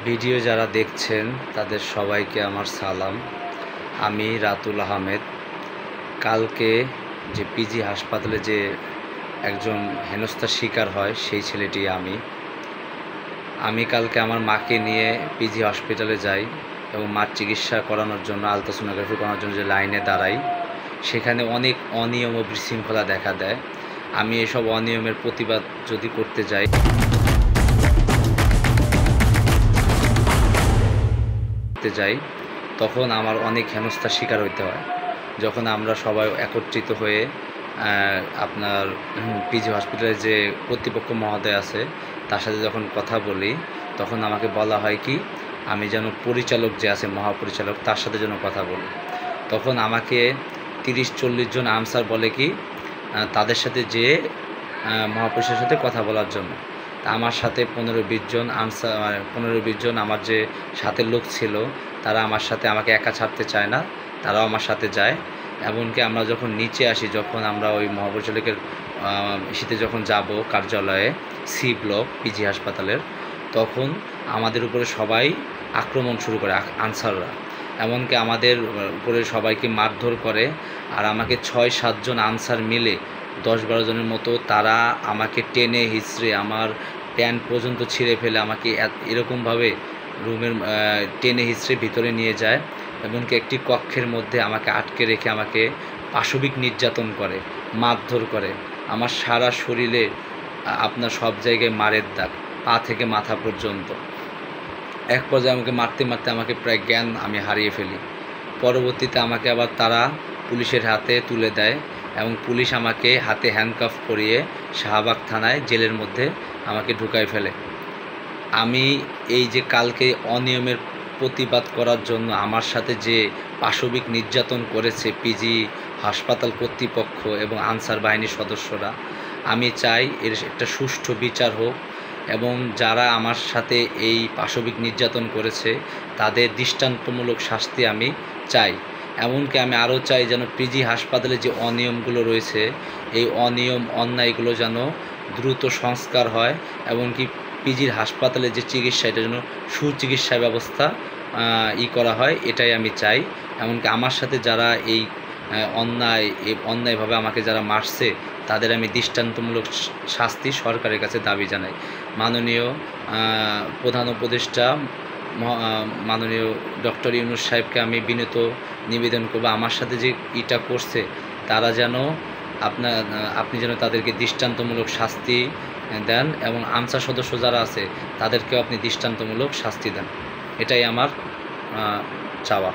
Video যারা দেখছেন তাদের সবাইকে আমার সালাম। আমি রাতুল আহমেদ। কালকে যে পিজি হাসপাতালে যে একজন হেনস্থার শিকার হয় সেই ছেলেটি আমি কালকে আমার মাকে নিয়ে পিজি হসপিটালে যাই এবং মার চিকিৎসা করানোর জন্য আলট্রাসোনোগ্রাফি করানোর জন্য যে লাইনে দাঁড়াই, সেখানে অনেক অনিয়ম ও বিশৃঙ্খলা দেখা দেয়। আমি এসব অনিয়মের প্রতিবাদ যদি করতে যাই তখন আমার অনেক হেনস্থার শিকার হইতে হয়। যখন আমরা সবাই একত্রিত হয়ে আপনার পিজি হসপিটালে যে কর্তৃপক্ষ মহোদয় আছে তার সাথে যখন কথা বলি, তখন আমাকে বলা হয় কি আমি যেন পরিচালক যে আছে মহাপরিচালক তার সাথে যেন কথা বলি। তখন আমাকে 30-40 জন আনসার বলে কি তাদের সাথে যে মহাপরিচালকের সাথে কথা বলার জন্য। আমার সাথে 15-20 জন আনসার 15-20 জন আমার যে সাথের লোক ছিল তারা আমার সাথে আমাকে একা ছাড়তে চায় না, তারাও আমার সাথে যায়। এমনকি আমরা যখন নিচে আসি, যখন আমরা ওই মহাপরিচালকের ইসিতে যখন যাব কার্যালয়ে সি ব্লক পিজি হাসপাতালের, তখন আমাদের উপরে সবাই আক্রমণ শুরু করে আনসাররা। এমনকি আমাদের উপরে সবাইকে মারধর করে। আর আমাকে 6-7 জন আনসার মিলে 10-12 জনের মতো তারা আমাকে টেনে হিচড়ে আমার প্যান্ট পর্যন্ত ছিঁড়ে ফেলে আমাকে এরকমভাবে রুমের টেনে হিচড়ে ভিতরে নিয়ে যায়। এমনকি একটি কক্ষের মধ্যে আমাকে আটকে রেখে আমাকে পাশবিক নির্যাতন করে, মারধর করে। আমার সারা শরীরে আপনার সব জায়গায় মারের দাগ, পা থেকে মাথা পর্যন্ত। এক পর্যায়ে আমাকে মারতে মারতে আমাকে প্রায় জ্ঞান আমি হারিয়ে ফেলি। পরবর্তীতে আমাকে আবার তারা পুলিশের হাতে তুলে দেয় এবং পুলিশ আমাকে হাতে হ্যান্ডকাফ করিয়ে শাহবাগ থানায় জেলের মধ্যে আমাকে ঢুকায় ফেলে। আমি এই যে কালকে অনিয়মের প্রতিবাদ করার জন্য আমার সাথে যে পাশবিক নির্যাতন করেছে পিজি হাসপাতাল কর্তৃপক্ষ এবং আনসার বাহিনীর সদস্যরা, আমি চাই এর একটা সুষ্ঠু বিচার হোক এবং যারা আমার সাথে এই পাশবিক নির্যাতন করেছে তাদের দৃষ্টান্তমূলক শাস্তি আমি চাই। এমনকি আমি আরও চাই যেন পিজি হাসপাতালে যে অনিয়মগুলো রয়েছে এই অনিয়ম অন্যায়গুলো যেন দ্রুত সংস্কার হয়, এমনকি পিজির হাসপাতালে যে চিকিৎসা এটা যেন সুচিকিৎসা ব্যবস্থা করা হয়, এটাই আমি চাই। এমনকি আমার সাথে যারা এই অন্যায়ভাবে আমাকে যারা মারছে তাদের আমি দৃষ্টান্তমূলক শাস্তি সরকারের কাছে দাবি জানাই। মাননীয় প্রধান উপদেষ্টা মাননীয় ডক্টর ইউনূস সাহেবকে আমি বিনীত নিবেদন করব, আমার সাথে যে এটা করছে তারা যেন আপনি যেন তাদেরকে দৃষ্টান্তমূলক শাস্তি দেন এবং আনসার সদস্য যারা আছে তাদেরকেও আপনি দৃষ্টান্তমূলক শাস্তি দেন। এটাই আমার চাওয়া।